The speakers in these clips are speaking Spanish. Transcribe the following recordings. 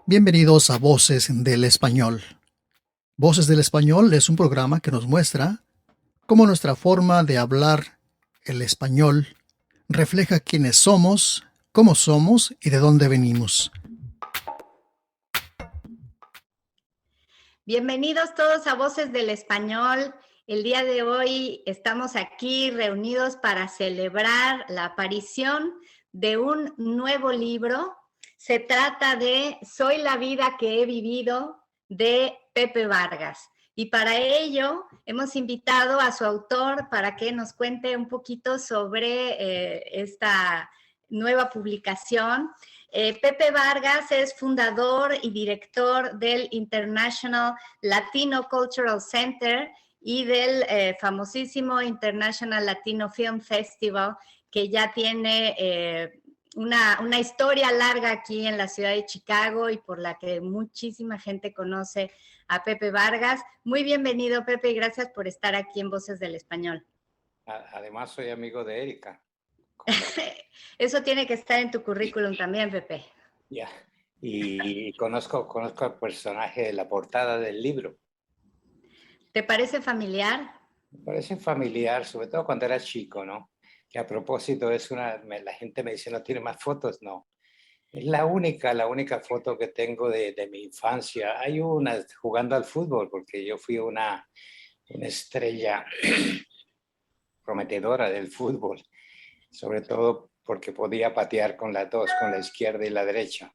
Bienvenidos a Voces del Español. Voces del Español es un programa que nos muestra cómo nuestra forma de hablar el español refleja quiénes somos, cómo somos y de dónde venimos. Bienvenidos todos a Voces del Español. El día de hoy estamos aquí reunidos para celebrar la aparición de un nuevo libro. Se trata de Soy la vida que he vivido, de Pepe Vargas. Y para ello hemos invitado a su autor para que nos cuente un poquito sobre esta nueva publicación. Pepe Vargas es fundador y director del International Latino Cultural Center y del famosísimo International Latino Film Festival, que ya tiene una historia larga aquí en la ciudad de Chicago y por la que muchísima gente conoce a Pepe Vargas. Muy bienvenido, Pepe, y gracias por estar aquí en Voces del Español. Además, soy amigo de Erika. Eso tiene que estar en tu currículum también, Pepe. Ya. Y conozco al personaje de la portada del libro. ¿Te parece familiar? Me parece familiar, sobre todo cuando era chico, ¿no? Que a propósito la gente me dice, ¿no tiene más fotos? No. Es la única foto que tengo de mi infancia. Hay una jugando al fútbol, porque yo fui una estrella prometedora del fútbol, sobre todo porque podía patear con las dos, con la izquierda y la derecha.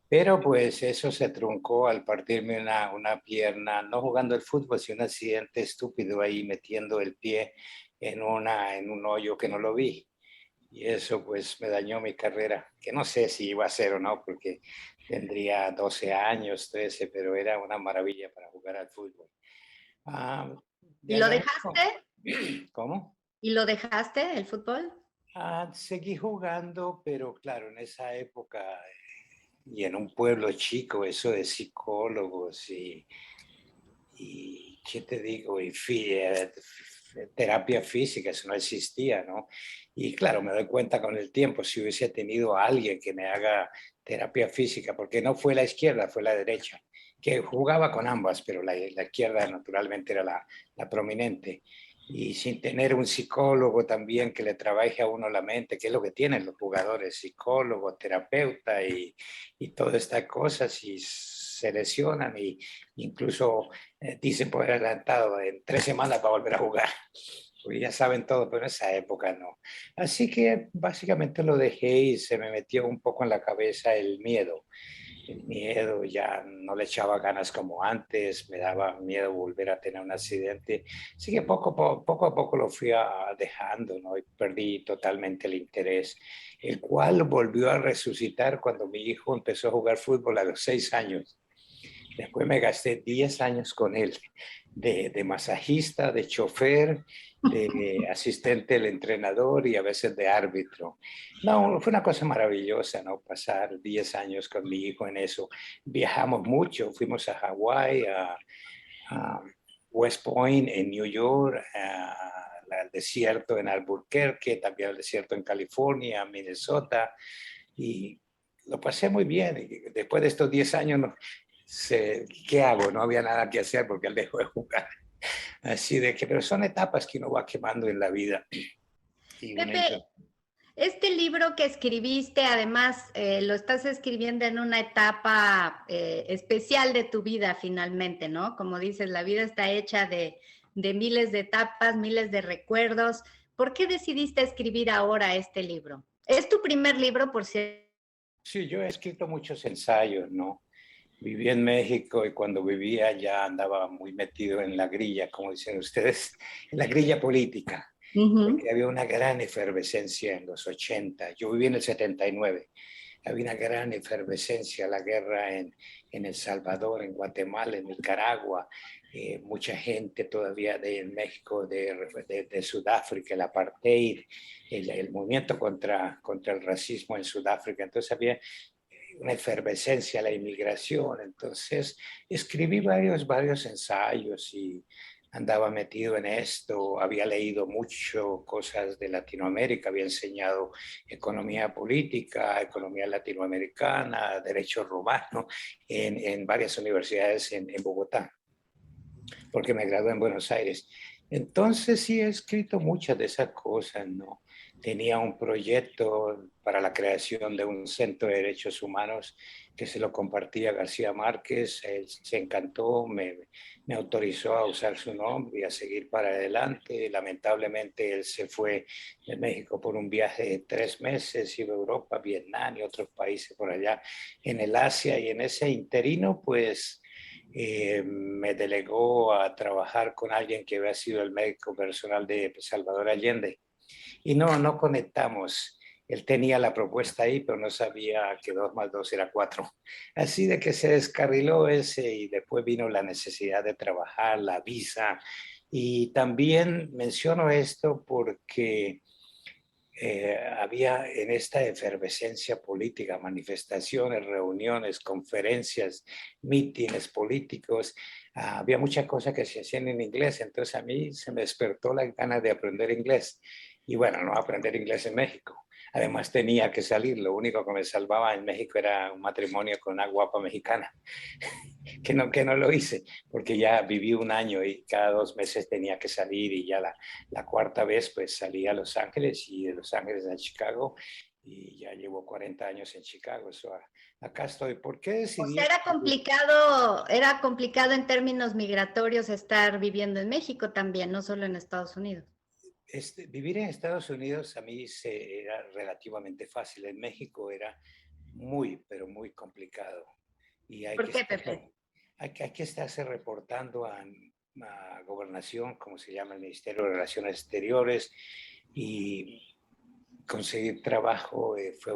Pero pues eso se truncó al partirme una pierna, no jugando el fútbol, sino un accidente estúpido ahí metiendo el pie en un hoyo que no lo vi. Y eso pues me dañó mi carrera, que no sé si iba a ser o no, porque tendría 12 años, 13, pero era una maravilla para jugar al fútbol. ¿Y lo dejaste? ¿Cómo? ¿Y lo dejaste, el fútbol? Seguí jugando, pero claro, en esa época y en un pueblo chico, eso de psicólogos y ¿qué te digo? Terapia física, eso no existía, ¿no? Y claro, me doy cuenta con el tiempo, si hubiese tenido a alguien que me haga terapia física, porque no fue la izquierda, fue la derecha, que jugaba con ambas, pero la izquierda naturalmente era la prominente. Y sin tener un psicólogo también que le trabaje a uno la mente, que es lo que tienen los jugadores, psicólogo, terapeuta y todas estas cosas, y se lesionan y incluso dicen por adelantado, en 3 semanas para volver a jugar. Porque ya saben todo, pero en esa época no. Así que básicamente lo dejé y se me metió un poco en la cabeza el miedo. El miedo, ya no le echaba ganas como antes, me daba miedo volver a tener un accidente. Así que poco a poco lo fui dejando, ¿no? Y perdí totalmente el interés, el cual volvió a resucitar cuando mi hijo empezó a jugar fútbol a los 6 años. Después me gasté 10 años con él, de masajista, de chofer, de asistente del entrenador y a veces de árbitro. No, fue una cosa maravillosa, ¿no? Pasar 10 años con mi hijo en eso. Viajamos mucho, fuimos a Hawái, a West Point en New York, al desierto en Albuquerque, también al desierto en California, Minnesota, y lo pasé muy bien. Y después de estos 10 años, ¿qué hago? No había nada que hacer porque él dejó de jugar. Así de que, pero son etapas que uno va quemando en la vida. Y Pepe, este libro que escribiste, además, lo estás escribiendo en una etapa especial de tu vida finalmente, ¿no? Como dices, la vida está hecha de miles de etapas, miles de recuerdos. ¿Por qué decidiste escribir ahora este libro? ¿Es tu primer libro, por cierto? Sí, yo he escrito muchos ensayos, ¿no? Viví en México y cuando vivía ya andaba muy metido en la grilla, como dicen ustedes, en la grilla política, porque había una gran efervescencia en los 80. Yo viví en el 79. Había una gran efervescencia, la guerra en El Salvador, en Guatemala, en Nicaragua, mucha gente todavía de México, de Sudáfrica, el apartheid, el movimiento contra el racismo en Sudáfrica. Entonces había una efervescencia, la inmigración. Entonces escribí varios ensayos y andaba metido en esto, había leído mucho cosas de Latinoamérica, había enseñado economía política, economía latinoamericana, derecho romano en varias universidades en Bogotá, porque me gradué en Buenos Aires. Entonces sí he escrito muchas de esas cosas, ¿no? Tenía un proyecto para la creación de un centro de derechos humanos que se lo compartía a García Márquez, él se encantó, me autorizó a usar su nombre y a seguir para adelante. Lamentablemente él se fue de México por un viaje de 3 meses, iba a Europa, Vietnam y otros países por allá en el Asia, y en ese interino pues me delegó a trabajar con alguien que había sido el médico personal de Salvador Allende. Y no conectamos. Él tenía la propuesta ahí, pero no sabía que 2 más 2 era 4. Así de que se descarriló ese y después vino la necesidad de trabajar, la visa. Y también menciono esto porque había en esta efervescencia política, manifestaciones, reuniones, conferencias, mítines políticos, había muchas cosas que se hacían en inglés, entonces a mí se me despertó la ganas de aprender inglés. Y bueno, no aprender inglés en México. Además tenía que salir, lo único que me salvaba en México era un matrimonio con una guapa mexicana, que no lo hice, porque ya viví un año y cada 2 meses tenía que salir, y ya la cuarta vez pues salí a Los Ángeles, y de Los Ángeles a Chicago, y ya llevo 40 años en Chicago. Eso, acá estoy. ¿Por qué O decidí? sea, era complicado en términos migratorios estar viviendo en México también, no solo en Estados Unidos. Vivir en Estados Unidos a mí era relativamente fácil. En México era muy, pero muy complicado. Y ¿Por qué, Pepe? hay que estarse reportando a Gobernación, como se llama el Ministerio de Relaciones Exteriores, y conseguir trabajo fue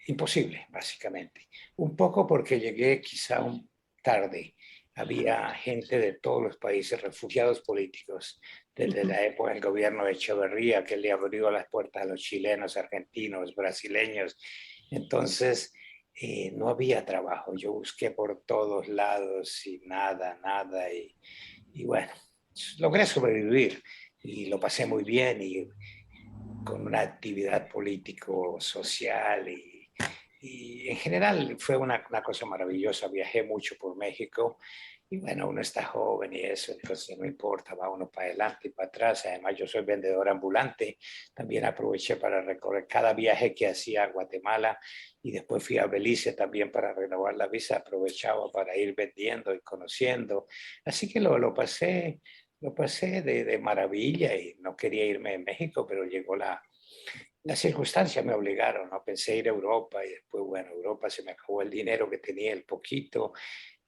imposible, básicamente. Un poco porque llegué quizá tarde. Había gente de todos los países, refugiados políticos, desde la época del gobierno de Echeverría, que le abrió las puertas a los chilenos, argentinos, brasileños. Entonces, no había trabajo. Yo busqué por todos lados y nada. Y bueno, logré sobrevivir y lo pasé muy bien, y con una actividad político-social, y en general fue una cosa maravillosa. Viajé mucho por México, y bueno, uno está joven y eso, entonces no importa, va uno para adelante y para atrás. Además, yo soy vendedor ambulante, también aproveché para recorrer cada viaje que hacía a Guatemala, y después fui a Belice también para renovar la visa, aprovechaba para ir vendiendo y conociendo. Así que lo pasé de maravilla, y no quería irme de México, pero llegó las circunstancias, me obligaron, ¿no? Pensé ir a Europa, y después, bueno, Europa se me acabó el dinero que tenía, el poquito,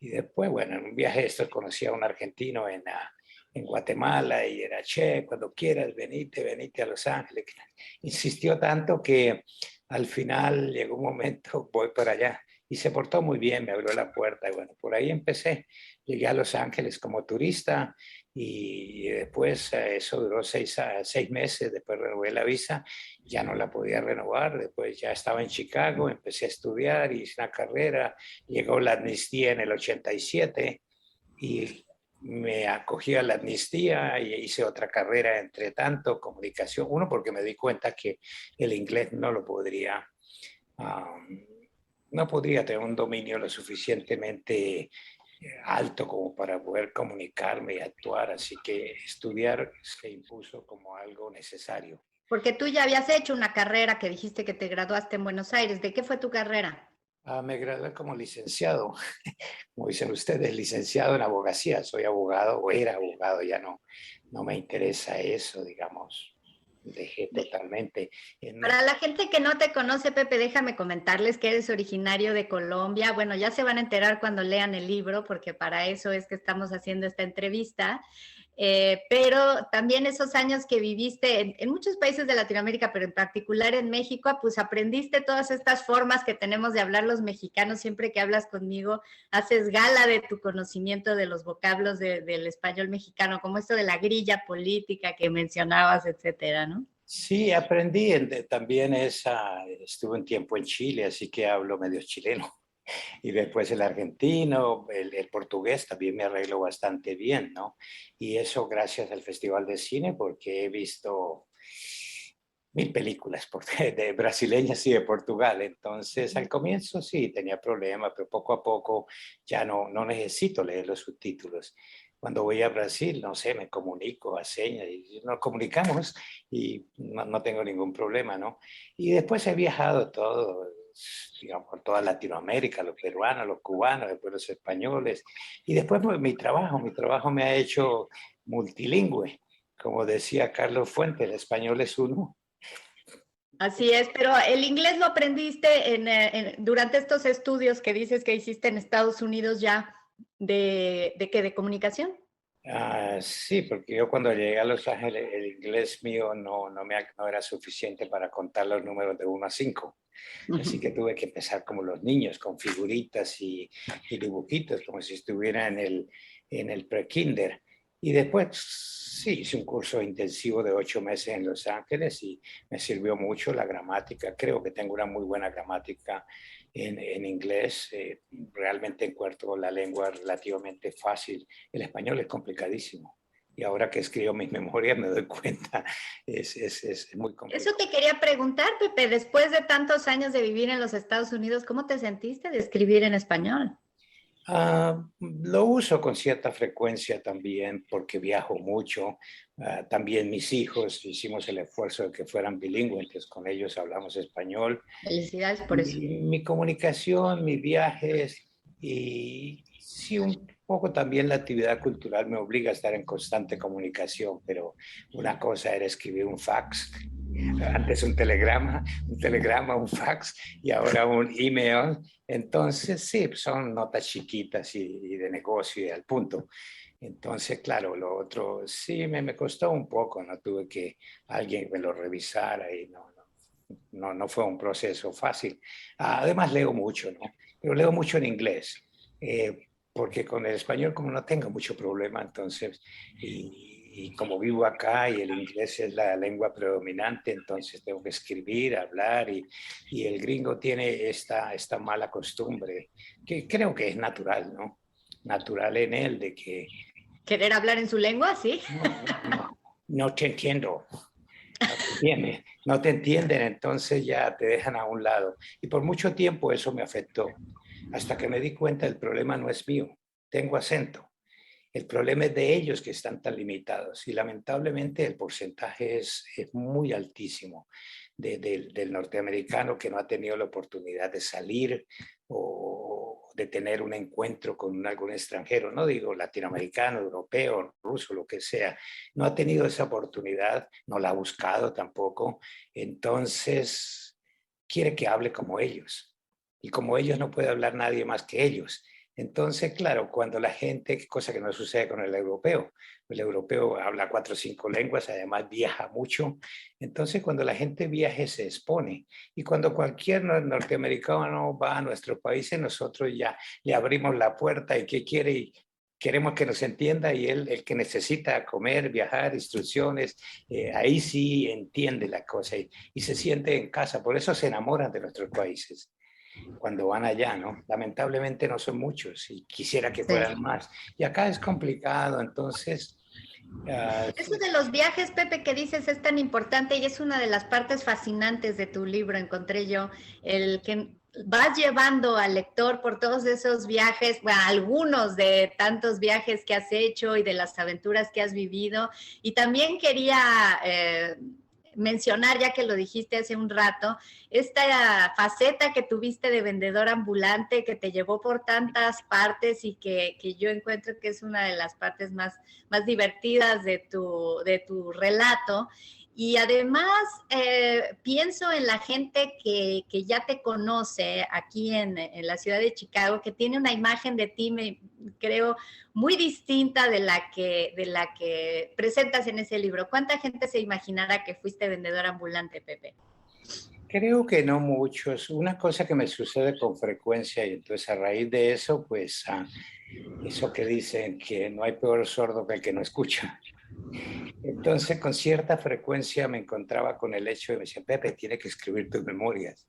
y después, bueno, en un viaje de estos conocí a un argentino en Guatemala, y era, che, cuando quieras, venite a Los Ángeles. Insistió tanto que al final llegó un momento, voy para allá. Y se portó muy bien, me abrió la puerta, y bueno, por ahí empecé. Llegué a Los Ángeles como turista, y después eso duró 6 meses, después renové la visa, ya no la podía renovar, después ya estaba en Chicago, empecé a estudiar, hice una carrera, llegó la amnistía en el 87 y me acogí a la amnistía y hice otra carrera entre tanto, comunicación, uno porque me di cuenta que el inglés um, no podría tener un dominio lo suficientemente alto como para poder comunicarme y actuar, así que estudiar se impuso como algo necesario. Porque tú ya habías hecho una carrera que dijiste que te graduaste en Buenos Aires. ¿De qué fue tu carrera? Me gradué como licenciado, como dicen ustedes, licenciado en abogacía. Soy abogado, o era abogado, ya no me interesa eso, digamos. Dejé totalmente. Para la gente que no te conoce, Pepe, déjame comentarles que eres originario de Colombia. Bueno, ya se van a enterar cuando lean el libro, porque para eso es que estamos haciendo esta entrevista. Pero también esos años que viviste en muchos países de Latinoamérica, pero en particular en México, pues aprendiste todas estas formas que tenemos de hablar los mexicanos. Siempre que hablas conmigo, haces gala de tu conocimiento de los vocablos del español mexicano, como esto de la grilla política que mencionabas, etcétera, ¿no? Sí, aprendí también estuve un tiempo en Chile, así que hablo medio chileno. Y después el argentino, el portugués también me arreglo bastante bien, ¿no? Y eso gracias al Festival de Cine, porque he visto 1000 películas de brasileñas y de Portugal. Entonces, al comienzo sí tenía problemas, pero poco a poco ya no necesito leer los subtítulos. Cuando voy a Brasil, no sé, me comunico a señas y nos comunicamos y no tengo ningún problema, ¿no? Y después he viajado todo, digamos, por toda Latinoamérica, los peruanos, los cubanos, después los españoles. Y después pues, mi trabajo me ha hecho multilingüe. Como decía Carlos Fuentes, el español es uno. Así es, pero el inglés lo aprendiste durante estos estudios que dices que hiciste en Estados Unidos ya, ¿de qué? ¿De comunicación? Sí, porque yo cuando llegué a Los Ángeles, el inglés mío no era suficiente para contar los números de 1 a 5. Así que tuve que empezar como los niños, con figuritas y dibujitos, como si estuviera en el pre-kinder. Y después, sí, hice un curso intensivo de 8 meses en Los Ángeles y me sirvió mucho la gramática. Creo que tengo una muy buena gramática en inglés. Realmente encuentro la lengua relativamente fácil. El español es complicadísimo. Y ahora que escribo mis memorias me doy cuenta, es muy complicado. Eso te quería preguntar, Pepe, después de tantos años de vivir en los Estados Unidos, ¿cómo te sentiste de escribir en español? Lo uso con cierta frecuencia también porque viajo mucho. También mis hijos hicimos el esfuerzo de que fueran bilingües, entonces con ellos hablamos español. Felicidades por eso. Mi comunicación, mis viajes y sí, un poco también la actividad cultural me obliga a estar en constante comunicación, pero una cosa era escribir un fax, antes un telegrama, un fax y ahora un email. Entonces, sí, son notas chiquitas y de negocio y al punto. Entonces, claro, lo otro sí me costó un poco, no tuve que alguien me lo revisara y no fue un proceso fácil. Además, leo mucho, ¿no? Pero leo mucho en inglés, porque con el español como no tengo mucho problema, entonces, y como vivo acá y el inglés es la lengua predominante, entonces tengo que escribir, hablar y el gringo tiene esta mala costumbre, que creo que es natural, ¿no? Natural en él de que ¿Querer hablar en su lengua? Sí. no te entiendo, no te entienden, entonces ya te dejan a un lado. Y por mucho tiempo eso me afectó, hasta que me di cuenta el problema no es mío, tengo acento. El problema es de ellos que están tan limitados y lamentablemente el porcentaje es muy altísimo del norteamericano que no ha tenido la oportunidad de salir o de tener un encuentro con algún extranjero, no digo latinoamericano, europeo, ruso, lo que sea, no ha tenido esa oportunidad, no la ha buscado tampoco, entonces quiere que hable como ellos y como ellos no puede hablar nadie más que ellos. Entonces, claro, cuando la gente, cosa que no sucede con el europeo habla 4 o 5 lenguas, además viaja mucho, entonces cuando la gente viaja se expone y cuando cualquier norteamericano va a nuestros países, nosotros ya le abrimos la puerta y ¿qué quiere? Y queremos que nos entienda y él, el que necesita comer, viajar, instrucciones, ahí sí entiende la cosa y se siente en casa, por eso se enamoran de nuestros países cuando van allá, ¿no? Lamentablemente no son muchos y quisiera que Sí. fueran más. Y acá es complicado, entonces... Eso de los viajes, Pepe, que dices es tan importante y es una de las partes fascinantes de tu libro, encontré yo, el que vas llevando al lector por todos esos viajes, bueno, algunos de tantos viajes que has hecho y de las aventuras que has vivido. Y también quería mencionar, ya que lo dijiste hace un rato, esta faceta que tuviste de vendedor ambulante que te llevó por tantas partes y que yo encuentro que es una de las partes más divertidas de tu relato. Y además pienso en la gente que ya te conoce aquí en la ciudad de Chicago, que tiene una imagen de ti, creo, muy distinta de la que presentas en ese libro. ¿Cuánta gente se imaginará que fuiste vendedor ambulante, Pepe? Creo que no muchos. Una cosa que me sucede con frecuencia y entonces a raíz de eso, pues eso que dicen que no hay peor sordo que el que no escucha. Entonces con cierta frecuencia me encontraba con el hecho de me decía, Pepe, tiene que escribir tus memorias.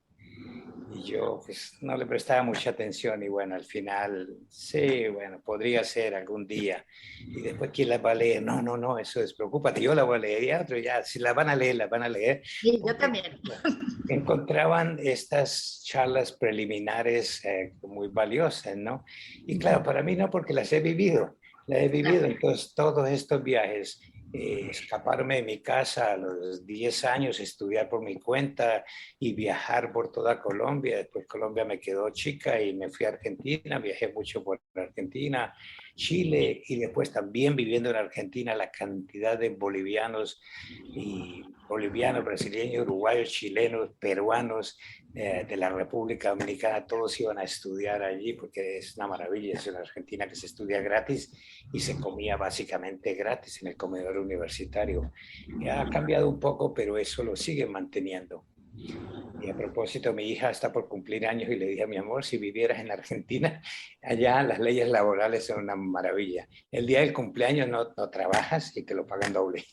Y yo pues no le prestaba mucha atención y bueno, al final, sí, bueno, podría ser algún día. Y después, ¿quién las va a leer? No, no, no, eso despreocúpate, yo la voy a leer y otro ya, si la van a leer, las van a leer. Sí, yo Porque también. encontraban estas charlas preliminares muy valiosas, ¿no? Y claro, para mí no, porque las he vivido, Claro. entonces todos estos viajes, escaparme de mi casa a los 10 años, estudiar por mi cuenta y viajar por toda Colombia, después Colombia me quedó chica y me fui a Argentina, viajé mucho por Argentina, Chile y después también viviendo en Argentina la cantidad de bolivianos y bolivianos, brasileños, uruguayos, chilenos, peruanos de la República Dominicana, todos iban a estudiar allí porque es una maravilla, es una Argentina que se estudia gratis y se comía básicamente gratis en el comedor universitario. Ya ha cambiado un poco, pero eso lo sigue manteniendo. Y a propósito, mi hija está por cumplir años y le dije a mi amor, si vivieras en Argentina, allá las leyes laborales son una maravilla. El día del cumpleaños no trabajas y te lo pagan doble.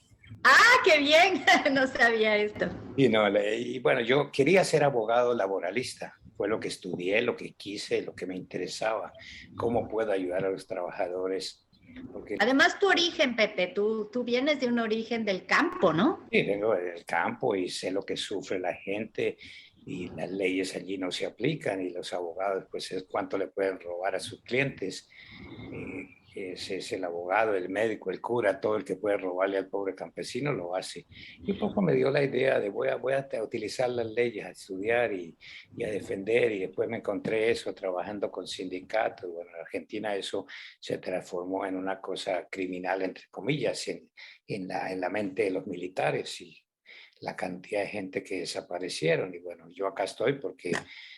¡Ah, qué bien! No sabía esto. Y, no, y bueno, yo quería ser abogado laboralista. Fue lo que estudié, lo que quise, lo que me interesaba. ¿Cómo puedo ayudar a los trabajadores? Porque Además, tu origen, Pepe, tú vienes de un origen del campo, ¿no? sí, vengo del campo y sé lo que sufre la gente y las leyes allí no se aplican y los abogados, pues es cuánto le pueden robar a sus clientes. Ese es el abogado, el médico, el cura, todo el que puede robarle al pobre campesino lo hace. Y un poco me dio la idea de voy a utilizar las leyes, a estudiar y a defender. Y después me encontré eso trabajando con sindicatos. Bueno, en Argentina eso se transformó en una cosa criminal, entre comillas, en la mente de los militares y la cantidad de gente que desaparecieron. Y bueno, yo acá estoy porque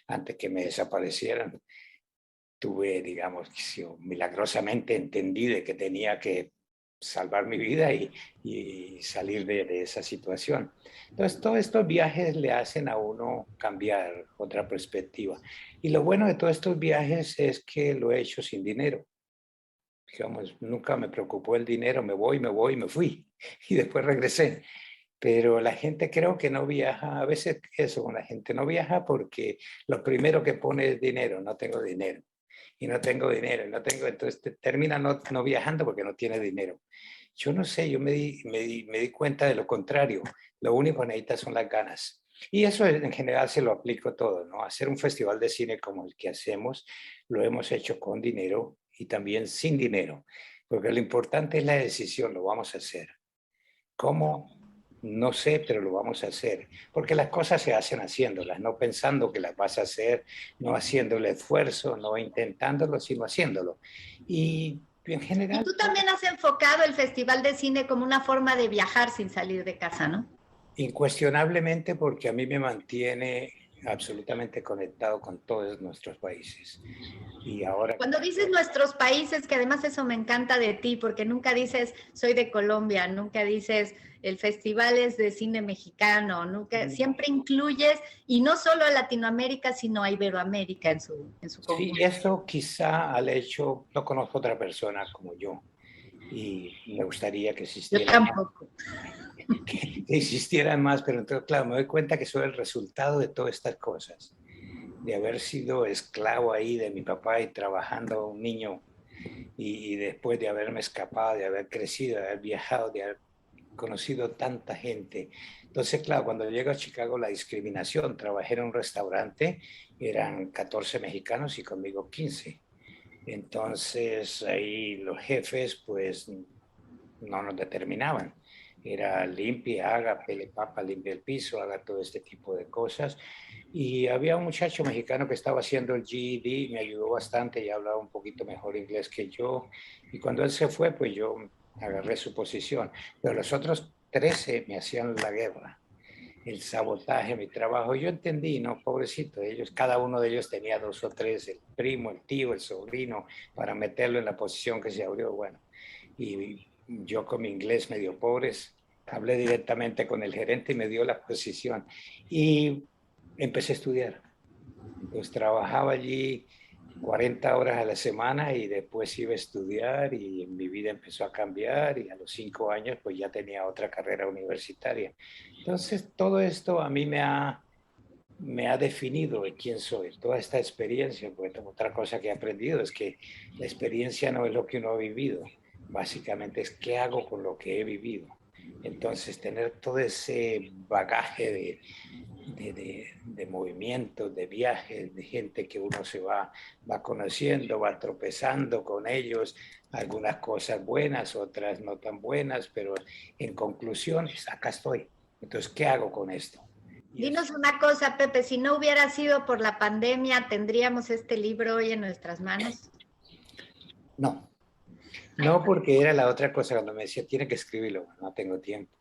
antes que me desaparecieran, tuve, digamos, yo milagrosamente entendí de que tenía que salvar mi vida y salir de esa situación. Entonces, todos estos viajes le hacen a uno cambiar otra perspectiva. Y lo bueno de todos estos viajes es que lo he hecho sin dinero. Digamos, nunca me preocupó el dinero, me voy, me fui y después regresé. Pero la gente creo que no viaja, a veces eso, la gente no viaja porque lo primero que pone es dinero, no tengo dinero y no tengo dinero, no tengo, entonces termina no viajando porque no tiene dinero. Yo no sé, yo me di cuenta de lo contrario, lo único que necesita son las ganas. Y eso en general se lo aplico todo, ¿no? Hacer un festival de cine como el que hacemos, lo hemos hecho con dinero y también sin dinero, porque lo importante es la decisión, lo vamos a hacer. ¿Cómo? No sé, pero lo vamos a hacer, porque las cosas se hacen haciéndolas, no pensando que las vas a hacer, no haciendo el esfuerzo, no intentándolo, sino haciéndolo. Y en Y general, tú también has enfocado el Festival de Cine como una forma de viajar sin salir de casa, ¿no? incuestionablemente, porque a mí me mantiene absolutamente conectado con todos nuestros países. Y ahora, Cuando dices nuestros países, que además eso me encanta de ti, porque nunca dices soy de Colombia, nunca dices el festival es de cine mexicano, nunca, siempre incluyes, y no solo a Latinoamérica, sino a Iberoamérica en su sí, conjunto. esto quizá al hecho, no conozco otra persona como yo, y me gustaría que Yo existiera tampoco. que existieran más, pero entonces, claro, me doy cuenta que soy el resultado de todas estas cosas, de haber sido esclavo ahí de mi papá y trabajando un niño y después de haberme escapado, de haber crecido, de haber viajado, de haber conocido tanta gente. Entonces, claro, cuando llego a Chicago, la discriminación, trabajé en un restaurante, eran 14 mexicanos y conmigo 15. Entonces, ahí los jefes, pues, no nos determinaban. Era limpia, haga, pele papa, limpia el piso, haga todo este tipo de cosas. Y había un muchacho mexicano que estaba haciendo el GED, me ayudó bastante y hablaba un poquito mejor inglés que yo. Y cuando él se fue, pues yo agarré su posición. Pero los otros 13 me hacían la guerra, el sabotaje, mi trabajo. Yo entendí, ¿no? Pobrecito, ellos, cada uno de ellos tenía dos o tres, el primo, el tío, el sobrino, para meterlo en la posición que se abrió. Bueno, y yo con mi inglés medio pobres, hablé directamente con el gerente y me dio la posición. Y empecé a estudiar. Entonces trabajaba allí 40 horas a la semana y después iba a estudiar y mi vida empezó a cambiar y a los 5 años pues ya tenía otra carrera universitaria. Entonces todo esto a mí me ha me ha definido de quién soy. Toda esta experiencia, porque otra cosa que he aprendido es que la experiencia no es lo que uno ha vivido, básicamente es qué hago con lo que he vivido. Entonces, tener todo ese bagaje de movimientos, de viajes, de gente que uno va conociendo, va tropezando con ellos, algunas cosas buenas, otras no tan buenas, pero en conclusión, acá estoy. Entonces, ¿qué hago con esto? Y Dinos es, una cosa, Pepe, si no hubiera sido por la pandemia, ¿tendríamos este libro hoy en nuestras manos? no, no porque era la otra cosa cuando me decía, tiene que escribirlo, no tengo tiempo.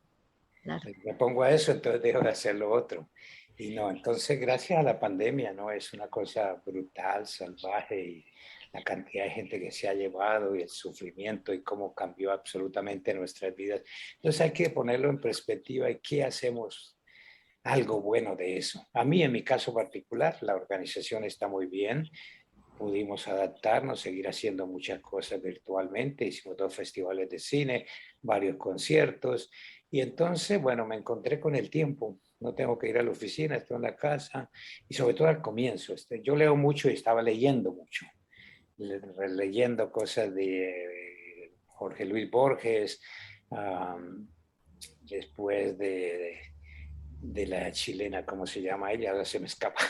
Claro. Me pongo a eso, entonces dejo de hacer lo otro. Y no, entonces gracias a la pandemia, ¿no? Es una cosa brutal, salvaje, y la cantidad de gente que se ha llevado y el sufrimiento y cómo cambió absolutamente nuestras vidas. Entonces hay que ponerlo en perspectiva y qué hacemos algo bueno de eso. A mí, en mi caso particular, la organización está muy bien. Pudimos adaptarnos, seguir haciendo muchas cosas virtualmente. Hicimos 2 festivales de cine, varios conciertos. Y entonces, bueno, me encontré con el tiempo. No tengo que ir a la oficina, estoy en la casa. Y sobre todo al comienzo. Yo leo mucho y estaba leyendo mucho. Leyendo cosas de Jorge Luis Borges, después de la chilena, ¿cómo se llama ella? Ahora se me escapa.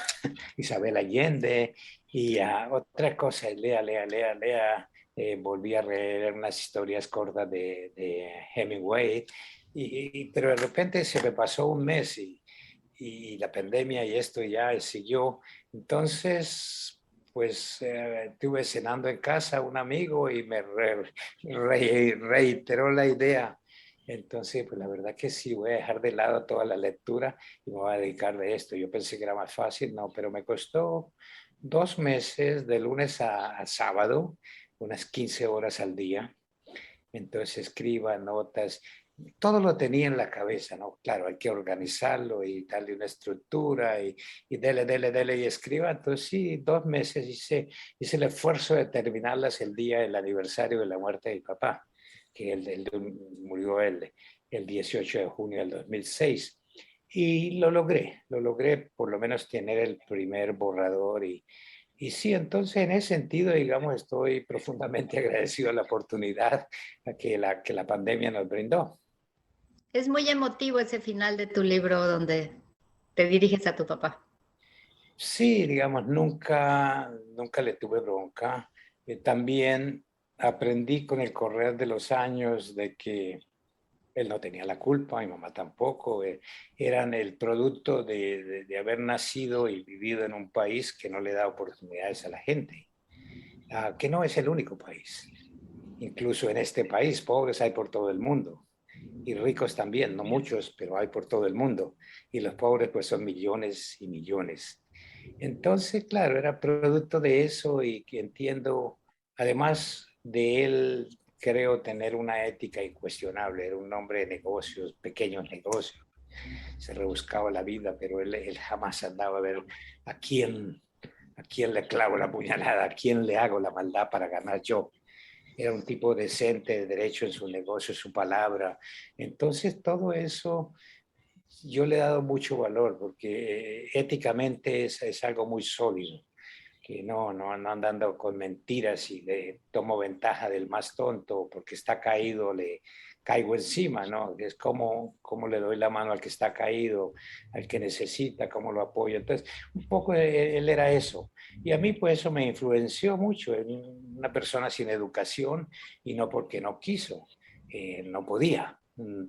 Isabel Allende, y otra cosa, lea. Volví a leer unas historias cortas de Hemingway, pero de repente se me pasó un mes y la pandemia y esto ya siguió. Entonces, pues estuve cenando en casa un amigo y me reiteró la idea. Entonces, pues la verdad que sí, voy a dejar de lado toda la lectura y me voy a dedicar de esto. Yo pensé que era más fácil, no, pero me costó 2 meses de lunes a sábado, unas 15 horas al día. Entonces escriba notas, todo lo tenía en la cabeza, ¿no? Claro, hay que organizarlo y darle una estructura y dele y escriba. Entonces sí, 2 meses hice el esfuerzo de terminarlas el día del aniversario de la muerte de mi papá, que murió el 18 de junio del 2006. Y lo logré por lo menos tener el primer borrador y sí, entonces en ese sentido, digamos, estoy profundamente agradecido a la oportunidad que la pandemia nos brindó. Es muy emotivo ese final de tu libro donde te diriges a tu papá. Sí, digamos, nunca le tuve bronca. También aprendí con el correr de los años de que él no tenía la culpa, mi mamá tampoco. Eran el producto de haber nacido y vivido en un país que no le da oportunidades a la gente, que no es el único país. Incluso en este país, pobres hay por todo el mundo. Y ricos también, no muchos, pero hay por todo el mundo. Y los pobres pues son millones y millones. Entonces, claro, era producto de eso y que entiendo, además de él, creo tener una ética incuestionable. Era un hombre de negocios, pequeños negocios. Se rebuscaba la vida, pero él jamás andaba a ver a a quién le clavo la puñalada, a quién le hago la maldad para ganar yo. Era un tipo decente, de derecho en su negocio, su palabra. Entonces, todo eso yo le he dado mucho valor porque éticamente es algo muy sólido, que no andando con mentiras y le tomo ventaja del más tonto porque está caído, le caigo encima, ¿no? Es como le doy la mano al que está caído, al que necesita, cómo lo apoyo. Entonces, un poco él era eso. Y a mí, pues, eso me influenció mucho en una persona sin educación y no porque no quiso, no podía.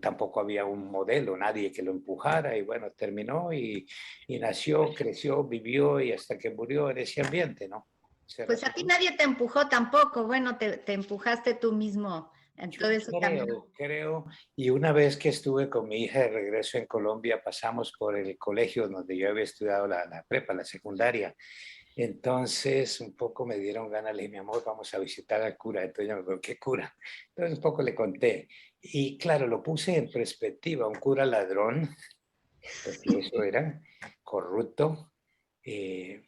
Tampoco había un modelo, nadie que lo empujara y bueno, terminó y nació, creció, vivió y hasta que murió en ese ambiente, ¿no? Pues a ti nadie te empujó tampoco, bueno, te empujaste tú mismo en Yo todo ese camino. creo, y una vez que estuve con mi hija de regreso en Colombia, pasamos por el colegio donde yo había estudiado la prepa, la secundaria. Entonces, un poco me dieron ganas, le dije, mi amor, vamos a visitar al cura. Entonces ella me dijo, ¿qué cura? Entonces, un poco le conté. Y claro, lo puse en perspectiva, un cura ladrón, porque eso era corrupto, eh,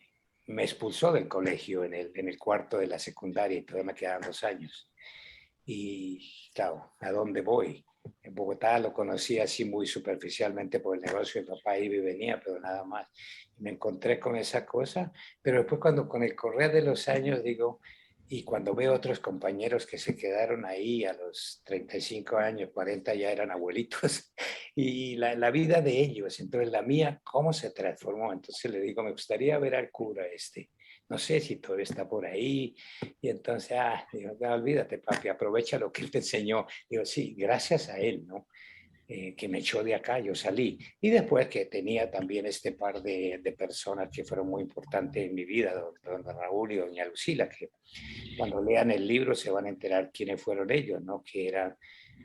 me expulsó del colegio en el cuarto de la secundaria y todavía me quedaban 2 años. Y claro, ¿a dónde voy? En Bogotá lo conocí así muy superficialmente por el negocio de papá, iba y venía, pero nada más. Me encontré con esa cosa, pero después cuando con el correr de los años digo, y cuando veo otros compañeros que se quedaron ahí a los 35 años, 40 ya eran abuelitos, y la vida de ellos, entonces la mía, ¿cómo se transformó? Entonces le digo, me gustaría ver al cura este. No sé si todavía está por ahí. Y entonces, digo, "No, olvídate, papi, aprovecha lo que él te enseñó". Digo, sí, gracias a él, ¿no? Que me echó de acá, yo salí. Y después que tenía también este par de personas que fueron muy importantes en mi vida, don Raúl y doña Lucila, que cuando lean el libro se van a enterar quiénes fueron ellos, ¿no? Que eran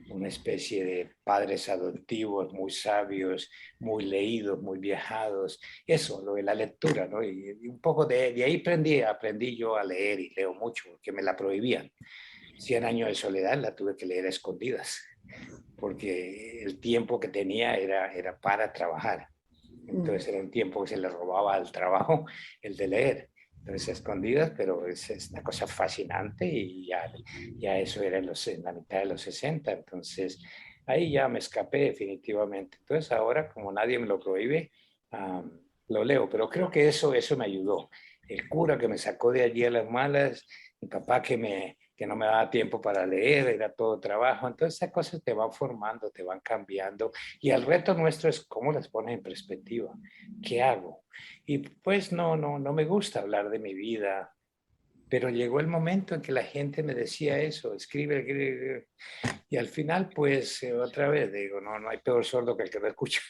una especie de padres adoptivos muy sabios, muy leídos, muy viajados. Eso, lo de la lectura, ¿no? Y un poco de ahí aprendí yo a leer y leo mucho, porque me la prohibían. 100 años de soledad la tuve que leer a escondidas, porque el tiempo que tenía era para trabajar. Entonces era un tiempo que se le robaba al trabajo el de leer. Entonces a escondidas, pero es una cosa fascinante y ya eso era en la mitad de los 60. Entonces ahí ya me escapé definitivamente. Entonces ahora, como nadie me lo prohíbe, lo leo. Pero creo que eso me ayudó. El cura que me sacó de allí a las malas, mi papá que no me daba tiempo para leer, era todo trabajo. Entonces esas cosas te van formando, te van cambiando. Y el reto nuestro es cómo las pones en perspectiva. ¿Qué hago? Y pues no me gusta hablar de mi vida, pero llegó el momento en que la gente me decía eso, escribe, escribe. Y al final, pues otra vez digo, no hay peor sordo que el que no escucha.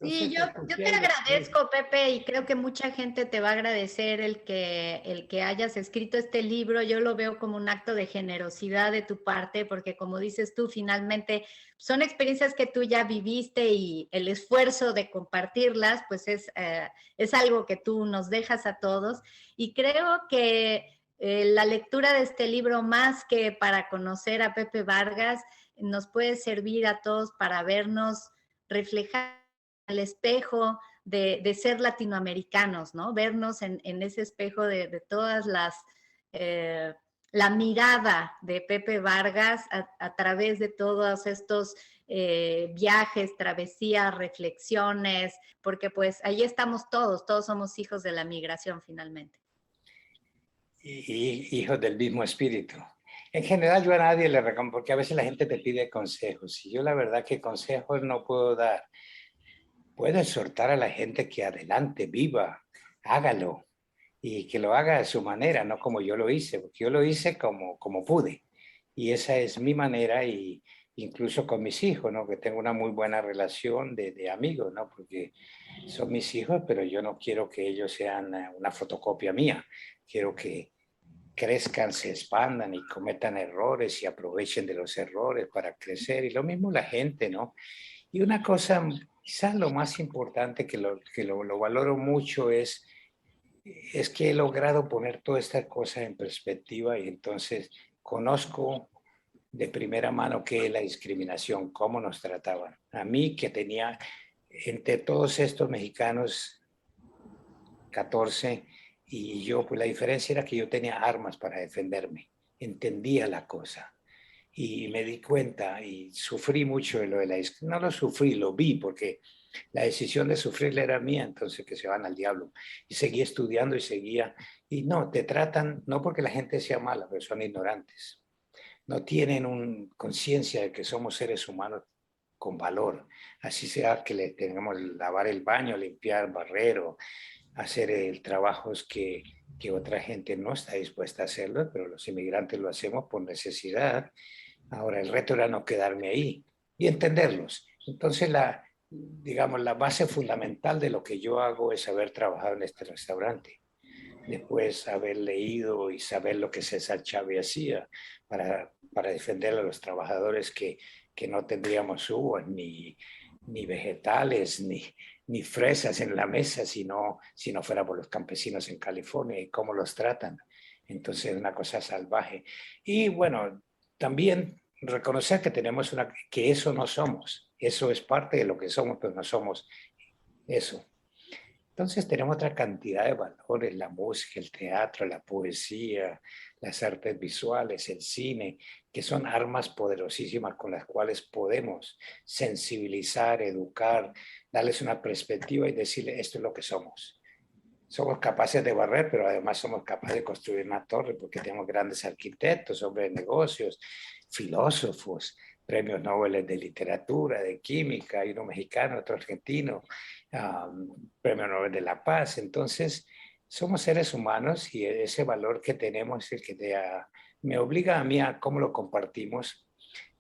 Sí, Entonces, yo escuché te y escribí. agradezco, Pepe, y creo que mucha gente te va a agradecer el que hayas escrito este libro. Yo lo veo como un acto de generosidad de tu parte, porque como dices tú, finalmente son experiencias que tú ya viviste y el esfuerzo de compartirlas, pues es algo que tú nos dejas a todos. Y creo que la lectura de este libro, más que para conocer a Pepe Vargas, nos puede servir a todos para vernos reflejar al espejo de ser latinoamericanos, ¿no? Vernos en ese espejo de todas eh, la mirada de Pepe Vargas a través de todos estos viajes, travesías, reflexiones, porque pues ahí estamos todos somos hijos de la migración finalmente. Y hijos del mismo espíritu. En general yo a nadie le recomiendo, porque a veces la gente te pide consejos y yo la verdad que consejos no puedo dar. Puedo exhortar a la gente que adelante, viva, hágalo y que lo haga de su manera, no como yo lo hice, porque yo lo hice como pude. Y esa es mi manera y incluso con mis hijos, ¿no? Que tengo una muy buena relación de amigos, ¿no? Porque son mis hijos, pero yo no quiero que ellos sean una fotocopia mía. Quiero que crezcan, se expandan y cometan errores y aprovechen de los errores para crecer. Y lo mismo la gente, ¿no? Y una cosa, quizás lo más importante que lo valoro mucho es que he logrado poner toda esta cosa en perspectiva y entonces conozco de primera mano qué es la discriminación, cómo nos trataban. A mí que tenía entre todos estos mexicanos 14 y yo, pues la diferencia era que yo tenía armas para defenderme, entendía la cosa y me di cuenta y sufrí mucho de lo de la discriminación. No lo sufrí, lo vi porque la decisión de sufrirla era mía, entonces que se van al diablo. Y seguí estudiando y seguía. Y no, te tratan, no porque la gente sea mala, pero son ignorantes. No tienen conciencia de que somos seres humanos con valor. Así sea que le tengamos que lavar el baño, limpiar, barrer o hacer el trabajos que otra gente no está dispuesta a hacerlo, pero los inmigrantes lo hacemos por necesidad. Ahora, el reto era no quedarme ahí y entenderlos. Entonces, digamos, la base fundamental de lo que yo hago es haber trabajado en este restaurante. Después, haber leído y saber lo que César Chávez hacía para defender a los trabajadores que no tendríamos uvas, ni vegetales, ni fresas en la mesa si no fuera por los campesinos en California y cómo los tratan. Entonces, una cosa salvaje. Y bueno, también reconocer que tenemos que eso no somos. Eso es parte de lo que somos, pero no somos eso. Entonces tenemos otra cantidad de valores, la música, el teatro, la poesía, las artes visuales, el cine, que son armas poderosísimas con las cuales podemos sensibilizar, educar, darles una perspectiva y decirles esto es lo que somos. Somos capaces de barrer, pero además somos capaces de construir una torre porque tenemos grandes arquitectos, hombres de negocios, filósofos, premios Nobel de literatura, de química, hay uno mexicano, otro argentino, premio Nobel de la Paz. Entonces, somos seres humanos y ese valor que tenemos es el que me obliga a mí a cómo lo compartimos.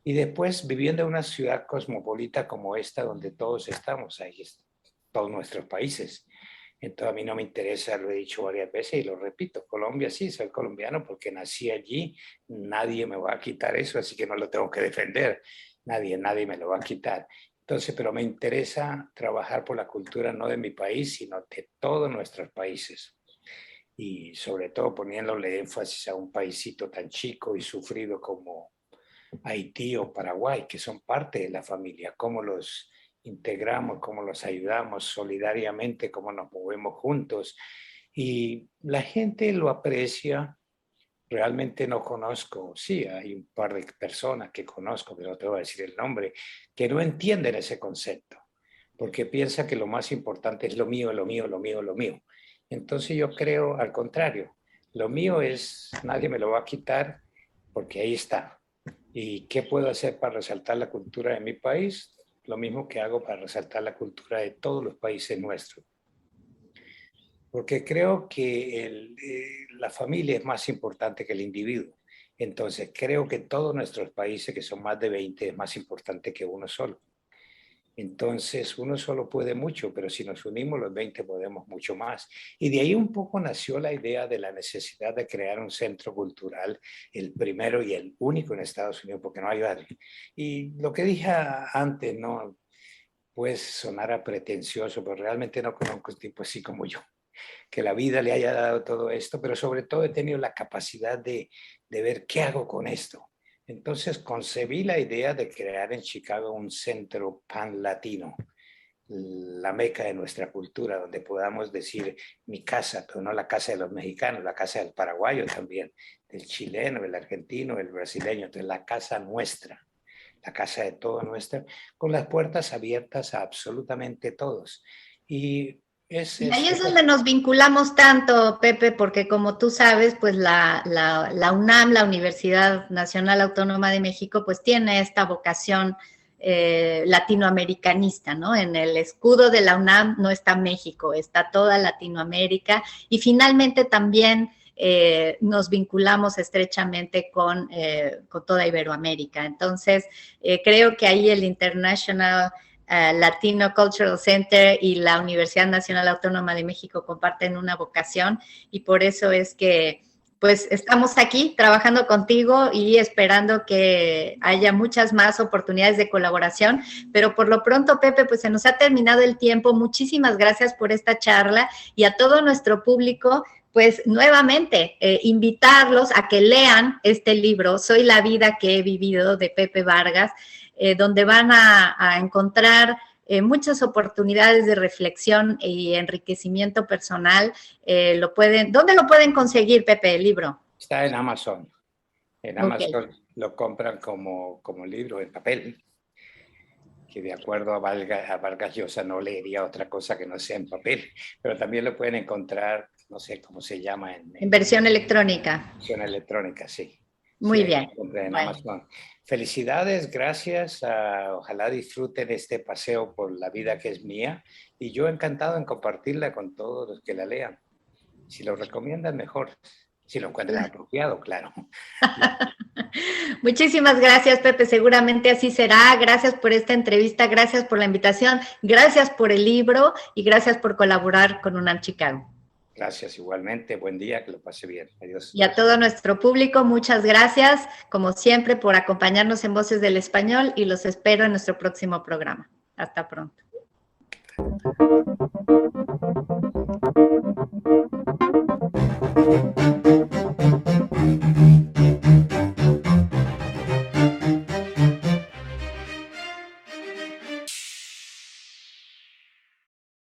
Y después, viviendo en una ciudad cosmopolita como esta, donde todos estamos, ahí todos nuestros países. Entonces a mí no me interesa, lo he dicho varias veces y lo repito, Colombia sí, soy colombiano porque nací allí, nadie me va a quitar eso, así que no lo tengo que defender, nadie me lo va a quitar. Entonces, pero me interesa trabajar por la cultura no de mi país, sino de todos nuestros países. Y sobre todo poniéndole énfasis a un paísito tan chico y sufrido como Haití o Paraguay, que son parte de la familia, cómo los integramos, cómo los ayudamos solidariamente, cómo nos movemos juntos. Y la gente lo aprecia. Realmente no conozco, sí, hay un par de personas que conozco, pero no te voy a decir el nombre, que no entienden ese concepto, porque piensan que lo más importante es lo mío, lo mío, lo mío, lo mío. Entonces yo creo al contrario, lo mío es, nadie me lo va a quitar porque ahí está. ¿Y qué puedo hacer para resaltar la cultura de mi país? Lo mismo que hago para resaltar la cultura de todos los países nuestros. Porque creo que la familia es más importante que el individuo. Entonces, creo que todos nuestros países, que son más de 20, es más importante que uno solo. Entonces, uno solo puede mucho, pero si nos unimos los 20 podemos mucho más. Y de ahí un poco nació la idea de la necesidad de crear un centro cultural, el primero y el único en Estados Unidos, porque no hay otro. Y lo que dije antes, no puede sonar a pretencioso, pero realmente no conozco un tipo así como yo, que la vida le haya dado todo esto, pero sobre todo he tenido la capacidad de ver qué hago con esto. Entonces concebí la idea de crear en Chicago un centro pan-latino, la meca de nuestra cultura, donde podamos decir mi casa, pero no la casa de los mexicanos, la casa del paraguayo también, del chileno, del argentino, del brasileño, entonces la casa nuestra, la casa de todo nuestra, con las puertas abiertas a absolutamente todos. Y y ahí es donde nos vinculamos tanto, Pepe, porque como tú sabes, pues la UNAM, la Universidad Nacional Autónoma de México, pues tiene esta vocación latinoamericanista, ¿no? En el escudo de la UNAM no está México, está toda Latinoamérica y finalmente también nos vinculamos estrechamente con toda Iberoamérica. Entonces, creo que ahí el International Latino Cultural Center y la Universidad Nacional Autónoma de México comparten una vocación y por eso es que pues estamos aquí trabajando contigo y esperando que haya muchas más oportunidades de colaboración, pero por lo pronto, Pepe, pues se nos ha terminado el tiempo. Muchísimas gracias por esta charla y a todo nuestro público, pues nuevamente invitarlos a que lean este libro, Soy la vida que he vivido, de Pepe Vargas, donde van a encontrar muchas oportunidades de reflexión y enriquecimiento personal. ¿Dónde lo pueden conseguir, Pepe, el libro? Está en Amazon. En Amazon lo compran como libro en papel, que de acuerdo a Vargas Llosa no leería otra cosa que no sea en papel, pero también lo pueden encontrar, no sé cómo se llama. En versión electrónica. Versión electrónica, sí. Muy sí, bien. En Amazon. Felicidades, gracias. Ojalá disfruten este paseo por la vida que es mía y yo encantado en compartirla con todos los que la lean. Si lo recomiendan, mejor. Si lo encuentran apropiado, claro. Muchísimas gracias, Pepe. Seguramente así será. Gracias por esta entrevista, gracias por la invitación, gracias por el libro y gracias por colaborar con UNAM Chicago. Gracias, igualmente. Buen día, que lo pase bien. Adiós. Y a todo nuestro público, muchas gracias, como siempre, por acompañarnos en Voces del Español y los espero en nuestro próximo programa. Hasta pronto.